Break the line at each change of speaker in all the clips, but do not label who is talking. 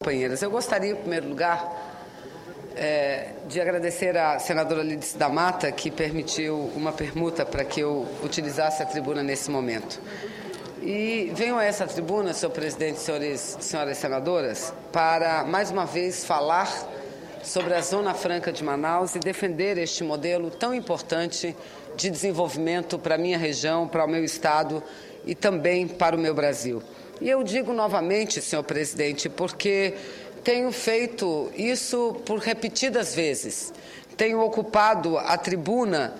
companheiras. Eu gostaria, em primeiro lugar, de agradecer à senadora Lídice da Mata, que permitiu uma permuta para que eu utilizasse a tribuna nesse momento. E venho a essa tribuna, senhor presidente, senhoras senadoras, para, mais uma vez, falar sobre a Zona Franca de Manaus e defender este modelo tão importante de desenvolvimento para a minha região, para o meu estado e também para o meu Brasil. E eu digo novamente, senhor presidente, porque tenho feito isso por repetidas vezes. Tenho ocupado a tribuna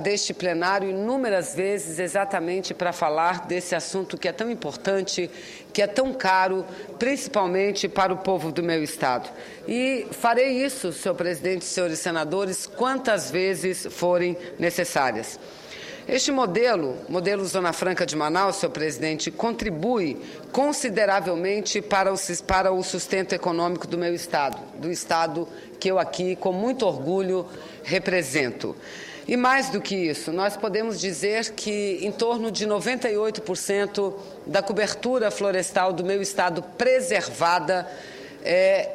deste plenário inúmeras vezes exatamente para falar desse assunto que é tão importante, que é tão caro, principalmente para o povo do meu estado. E farei isso, senhor presidente, senhores senadores, quantas vezes forem necessárias. Este modelo Zona Franca de Manaus, senhor presidente, contribui consideravelmente para o sustento econômico do meu estado, do estado que eu aqui, com muito orgulho, represento. E mais do que isso, nós podemos dizer que em torno de 98% da cobertura florestal do meu estado preservada é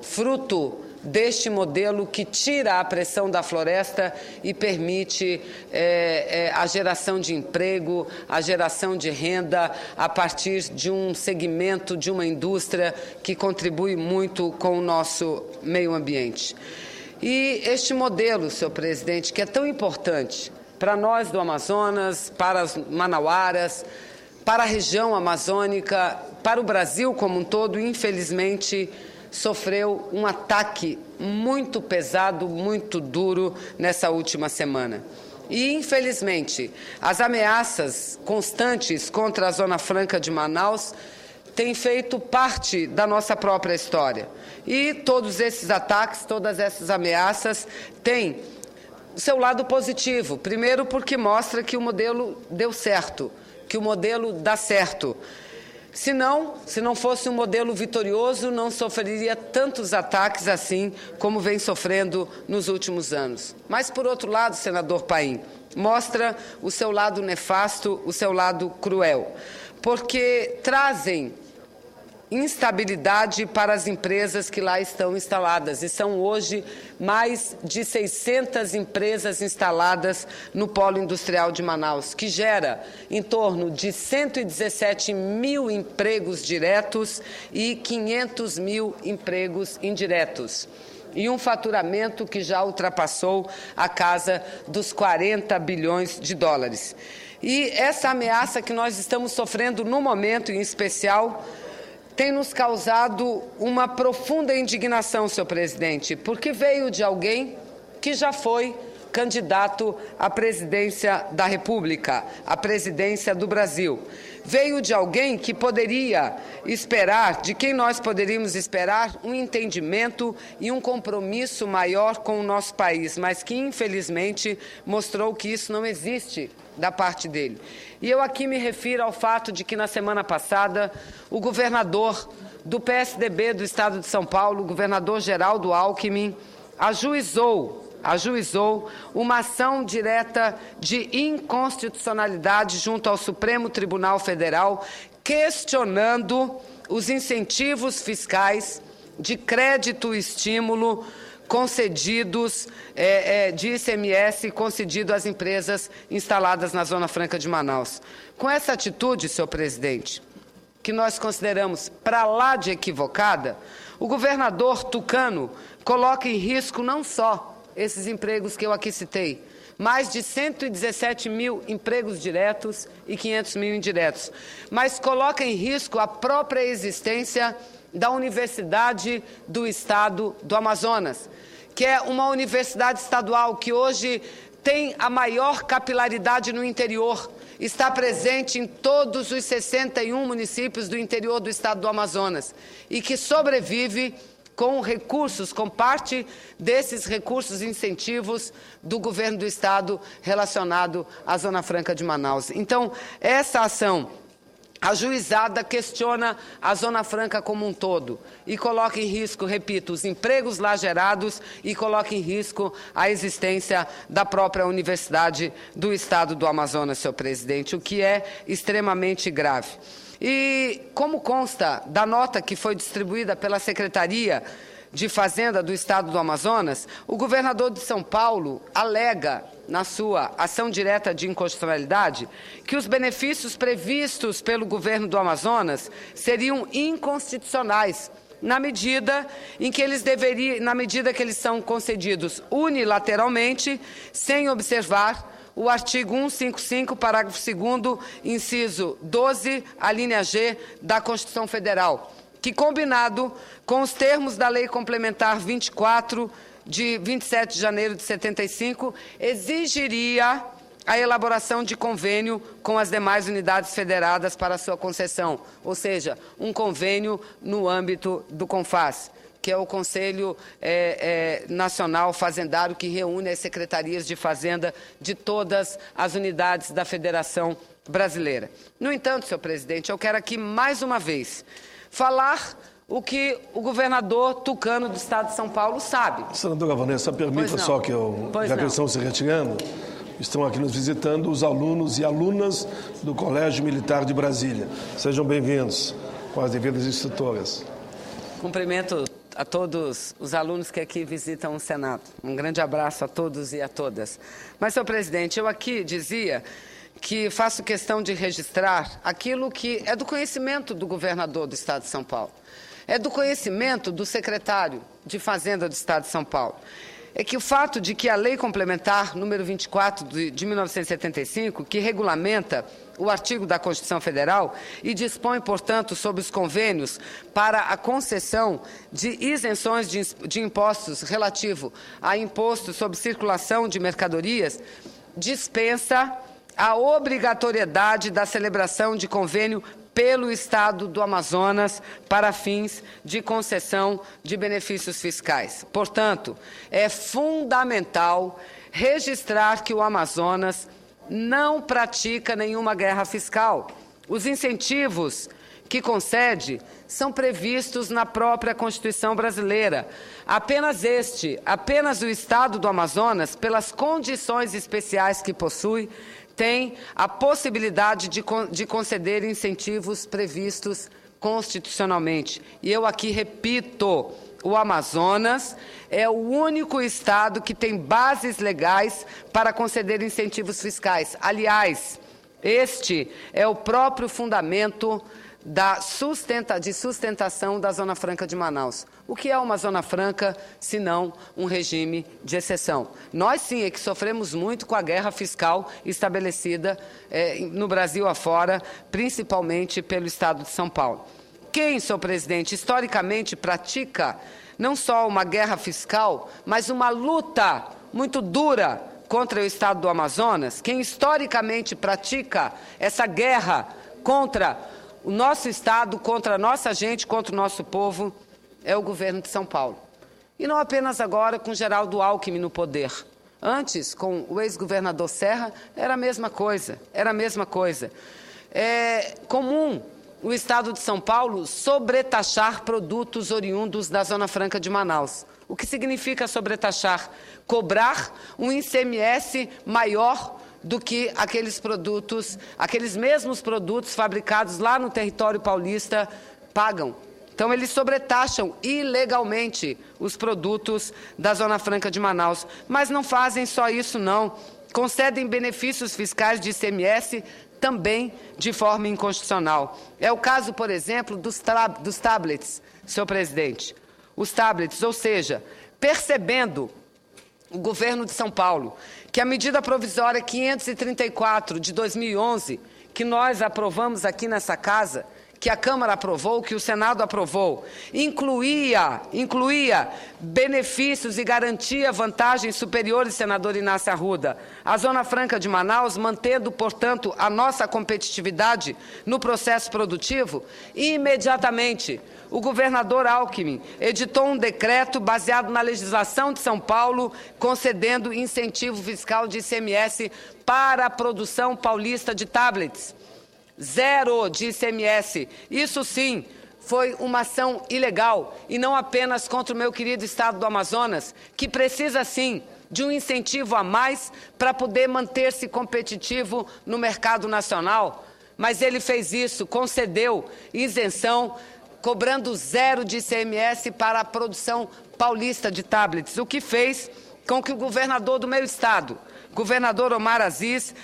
fruto deste modelo que tira a pressão da floresta e permite a geração de emprego, a geração de renda a partir de um segmento, de uma indústria que contribui muito com o nosso meio ambiente. E este modelo, senhor presidente, que é tão importante para nós do Amazonas, para as manauaras, para a região amazônica, para o Brasil como um todo, infelizmente, sofreu um ataque muito pesado, muito duro nessa última semana. E, infelizmente, as ameaças constantes contra a Zona Franca de Manaus têm feito parte da nossa própria história. E todos esses ataques, todas essas ameaças têm seu lado positivo. Primeiro, porque mostra que o modelo deu certo, que o modelo dá certo. Se não fosse um modelo vitorioso, não sofreria tantos ataques assim como vem sofrendo nos últimos anos. Mas, por outro lado, senador Paim, mostra o seu lado nefasto, o seu lado cruel, porque trazem instabilidade para as empresas que lá estão instaladas. E são hoje mais de 600 empresas instaladas no polo industrial de Manaus, que gera em torno de 117 mil empregos diretos e 500 mil empregos indiretos. E um faturamento que já ultrapassou a casa dos 40 bilhões de dólares. E essa ameaça que nós estamos sofrendo no momento, em especial, tem nos causado uma profunda indignação, senhor presidente, porque veio de alguém que já foi candidato à presidência da República, à presidência do Brasil. Veio de alguém que poderia esperar, de quem nós poderíamos esperar, um entendimento e um compromisso maior com o nosso país, mas que, infelizmente, mostrou que isso não existe da parte dele. E eu aqui me refiro ao fato de que, na semana passada, o governador do PSDB do Estado de São Paulo, o governador Geraldo Alckmin, ajuizou uma ação direta de inconstitucionalidade junto ao Supremo Tribunal Federal, questionando os incentivos fiscais de crédito e estímulo concedidos, de ICMS concedido às empresas instaladas na Zona Franca de Manaus. Com essa atitude, senhor presidente, que nós consideramos para lá de equivocada, o governador tucano coloca em risco não só esses empregos que eu aqui citei, mais de 117 mil empregos diretos e 500 mil indiretos, mas coloca em risco a própria existência da Universidade do Estado do Amazonas, que é uma universidade estadual que hoje tem a maior capilaridade no interior, está presente em todos os 61 municípios do interior do Estado do Amazonas e que sobrevive com recursos, com parte desses recursos incentivos do governo do Estado relacionado à Zona Franca de Manaus. Então, essa ação ajuizada questiona a Zona Franca como um todo e coloca em risco, repito, os empregos lá gerados e coloca em risco a existência da própria Universidade do Estado do Amazonas, senhor presidente, o que é extremamente grave. E, como consta da nota que foi distribuída pela Secretaria de Fazenda do Estado do Amazonas, o governador de São Paulo alega, na sua ação direta de inconstitucionalidade, que os benefícios previstos pelo governo do Amazonas seriam inconstitucionais, na medida que eles são concedidos unilateralmente, sem observar o artigo 155, parágrafo 2º, inciso 12, a linha G da Constituição Federal, que, combinado com os termos da Lei Complementar 24, de 27 de janeiro de 75, exigiria a elaboração de convênio com as demais unidades federadas para sua concessão, ou seja, um convênio no âmbito do CONFAS, que é o Conselho Nacional Fazendário, que reúne as secretarias de Fazenda de todas as unidades da Federação Brasileira. No entanto, senhor presidente, eu quero aqui, mais uma vez, falar o que o governador tucano do Estado de São Paulo sabe.
Senadora Vanessa, permita só que já que eles estão se retirando, estão aqui nos visitando os alunos e alunas do Colégio Militar de Brasília. Sejam bem-vindos com as devidas instrutoras.
Cumprimento a todos os alunos que aqui visitam o Senado. Um grande abraço a todos e a todas. Mas, senhor presidente, eu aqui dizia que faço questão de registrar aquilo que é do conhecimento do governador do Estado de São Paulo. É do conhecimento do secretário de Fazenda do Estado de São Paulo. É que o fato de que a Lei Complementar número 24 de 1975, que regulamenta o artigo da Constituição Federal e dispõe, portanto, sobre os convênios para a concessão de isenções de impostos relativo a imposto sobre circulação de mercadorias, dispensa a obrigatoriedade da celebração de convênio pelo Estado do Amazonas para fins de concessão de benefícios fiscais. Portanto, é fundamental registrar que o Amazonas não pratica nenhuma guerra fiscal. Os incentivos que concede são previstos na própria Constituição brasileira. Apenas o Estado do Amazonas, pelas condições especiais que possui, tem a possibilidade de conceder incentivos previstos constitucionalmente. E eu aqui repito, o Amazonas é o único estado que tem bases legais para conceder incentivos fiscais. Aliás, este é o próprio fundamento de sustentação da Zona Franca de Manaus. O que é uma Zona Franca, se não um regime de exceção? Nós, sim, é que sofremos muito com a guerra fiscal estabelecida no Brasil afora, principalmente pelo Estado de São Paulo. Quem, senhor presidente, historicamente pratica não só uma guerra fiscal, mas uma luta muito dura contra o Estado do Amazonas, quem historicamente pratica essa guerra contra o nosso Estado, contra a nossa gente, contra o nosso povo, é o governo de São Paulo. E não apenas agora com Geraldo Alckmin no poder. Antes, com o ex-governador Serra, era a mesma coisa, É comum o Estado de São Paulo sobretaxar produtos oriundos da Zona Franca de Manaus. O que significa sobretaxar? Cobrar um ICMS maior do que aqueles mesmos produtos fabricados lá no território paulista pagam. Então, eles sobretaxam ilegalmente os produtos da Zona Franca de Manaus. Mas não fazem só isso, não. Concedem benefícios fiscais de ICMS também de forma inconstitucional. É o caso, por exemplo, dos tablets, senhor presidente. Os tablets, ou seja, percebendo o governo de São Paulo que a medida provisória 534 de 2011, que nós aprovamos aqui nessa casa, que a Câmara aprovou, que o Senado aprovou, incluía benefícios e garantia vantagens superiores, senador Inácio Arruda, à Zona Franca de Manaus, mantendo, portanto, a nossa competitividade no processo produtivo, e imediatamente o governador Alckmin editou um decreto baseado na legislação de São Paulo, concedendo incentivo fiscal de ICMS para a produção paulista de tablets. 0 de ICMS. Isso sim foi uma ação ilegal e não apenas contra o meu querido Estado do Amazonas, que precisa sim de um incentivo a mais para poder manter-se competitivo no mercado nacional. mas ele fez isso, concedeu isenção, cobrando 0 de ICMS para a produção paulista de tablets, o que fez com que o governador do meu estado, governador Omar Aziz,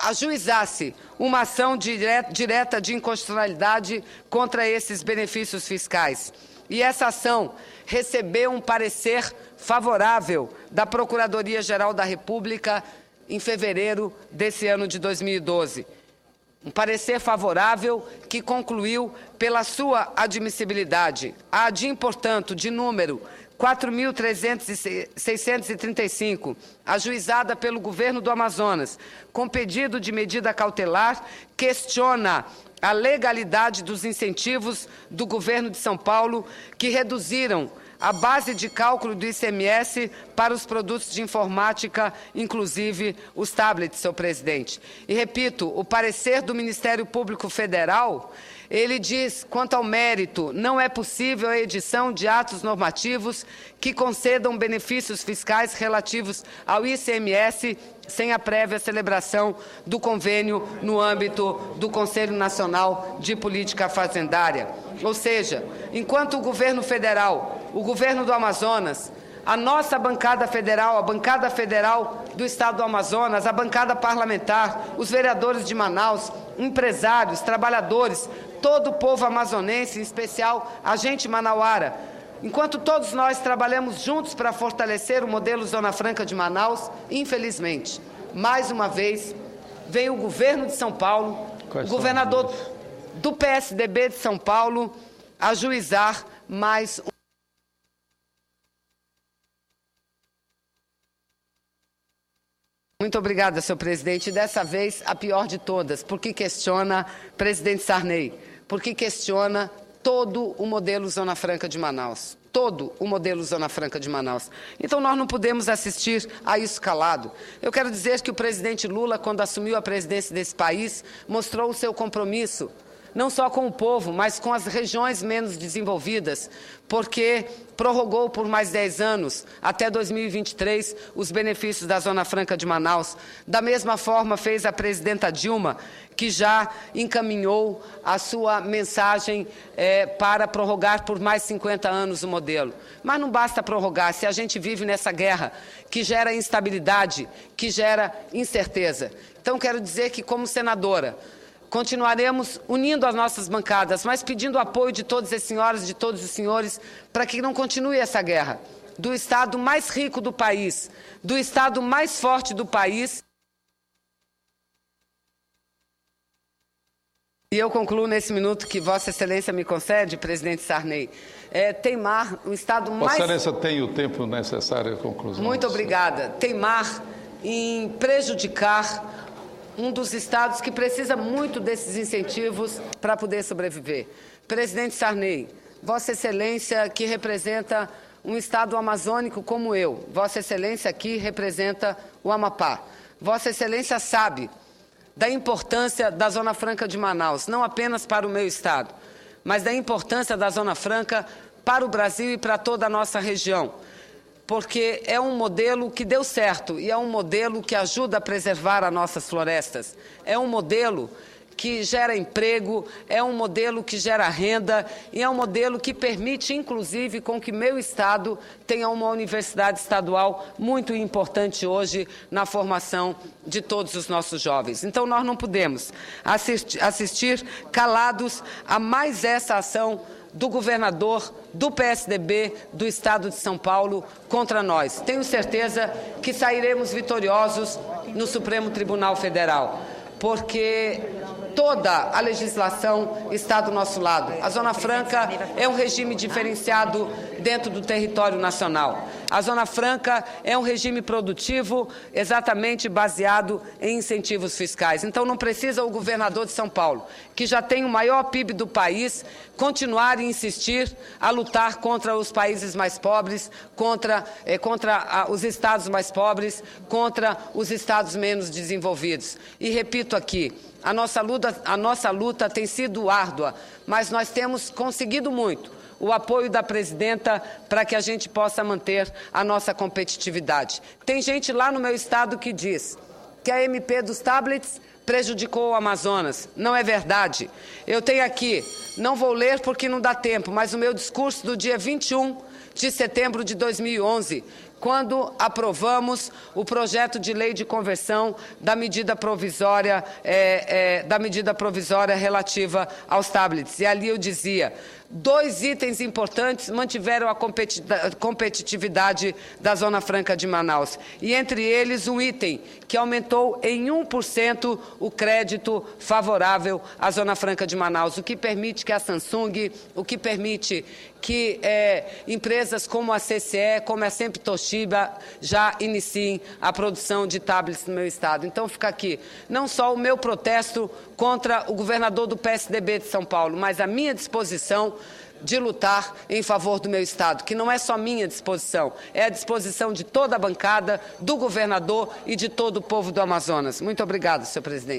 ajuizasse uma ação direta de inconstitucionalidade contra esses benefícios fiscais. E essa ação recebeu um parecer favorável da Procuradoria-Geral da República em fevereiro desse ano de 2012. Um parecer favorável que concluiu pela sua admissibilidade. A ADIM, portanto, de número 4.635, ajuizada pelo governo do Amazonas, com pedido de medida cautelar, questiona a legalidade dos incentivos do governo de São Paulo, que reduziram a base de cálculo do ICMS para os produtos de informática, inclusive os tablets, senhor presidente. E, repito, o parecer do Ministério Público Federal, ele diz, quanto ao mérito, não é possível a edição de atos normativos que concedam benefícios fiscais relativos ao ICMS sem a prévia celebração do convênio no âmbito do Conselho Nacional de Política Fazendária. Ou seja, enquanto o governo federal, o governo do Amazonas, a nossa bancada federal, a bancada federal do Estado do Amazonas, a bancada parlamentar, os vereadores de Manaus, empresários, trabalhadores, todo o povo amazonense, em especial a gente manauara, enquanto todos nós trabalhamos juntos para fortalecer o modelo Zona Franca de Manaus, infelizmente, mais uma vez, veio o governo de São Paulo, o governador do PSDB de São Paulo, ajuizar mais um. Muito obrigada, senhor presidente. Dessa vez, a pior de todas, porque questiona presidente Sarney, porque questiona todo o modelo Zona Franca de Manaus. Todo o modelo Zona Franca de Manaus. Então, nós não podemos assistir a isso calado. Eu quero dizer que o presidente Lula, quando assumiu a presidência desse país, mostrou o seu compromisso, não só com o povo, mas com as regiões menos desenvolvidas, porque prorrogou por mais 10 anos, até 2023, os benefícios da Zona Franca de Manaus. Da mesma forma, fez a presidenta Dilma, que já encaminhou a sua mensagem para prorrogar por mais 50 anos o modelo. Mas não basta prorrogar, se a gente vive nessa guerra que gera instabilidade, que gera incerteza. Então, quero dizer que, como senadora, continuaremos unindo as nossas bancadas, mas pedindo o apoio de todas as senhoras e de todos os senhores para que não continue essa guerra. Do estado mais rico do país, do estado mais forte do país. E eu concluo nesse minuto que Vossa Excelência me concede, presidente Sarney, teimar o estado mais...
Vossa Excelência tem o tempo necessário à conclusão.
Muito obrigada. Teimar em prejudicar um dos estados que precisa muito desses incentivos para poder sobreviver. Presidente Sarney, Vossa Excelência que representa um estado amazônico como eu, Vossa Excelência aqui representa o Amapá. Vossa Excelência sabe da importância da Zona Franca de Manaus, não apenas para o meu estado, mas da importância da Zona Franca para o Brasil e para toda a nossa região, porque é um modelo que deu certo e é um modelo que ajuda a preservar as nossas florestas. É um modelo que gera emprego, é um modelo que gera renda e é um modelo que permite, inclusive, com que meu estado tenha uma universidade estadual muito importante hoje na formação de todos os nossos jovens. Então, nós não podemos assistir calados a mais essa ação do governador do PSDB do Estado de São Paulo contra nós. Tenho certeza que sairemos vitoriosos no Supremo Tribunal Federal, porque toda a legislação está do nosso lado. A Zona Franca é um regime diferenciado dentro do território nacional. A Zona Franca é um regime produtivo exatamente baseado em incentivos fiscais. Então, não precisa o governador de São Paulo, que já tem o maior PIB do país, continuar e insistir a lutar contra os países mais pobres, contra os estados mais pobres, contra os estados menos desenvolvidos. E repito aqui, a nossa luta tem sido árdua, mas nós temos conseguido muito o apoio da presidenta para que a gente possa manter a nossa competitividade. Tem gente lá no meu estado que diz que a MP dos tablets prejudicou o Amazonas. Não é verdade. Eu tenho aqui, não vou ler porque não dá tempo, mas o meu discurso do dia 21 de setembro de 2011, quando aprovamos o projeto de lei de conversão da medida provisória, relativa aos tablets. E ali eu dizia, 2 itens importantes mantiveram a competitividade da Zona Franca de Manaus. E entre eles um item que aumentou em 1% o crédito favorável à Zona Franca de Manaus, o que permite que a Samsung, o que permite que empresas como a CCE, como a Sempre Toshiba, já iniciem a produção de tablets no meu estado. Então fica aqui não só o meu protesto contra o governador do PSDB de São Paulo, mas a minha disposição de lutar em favor do meu estado, que não é só minha disposição, é a disposição de toda a bancada, do governador e de todo o povo do Amazonas. Muito obrigado, senhor presidente.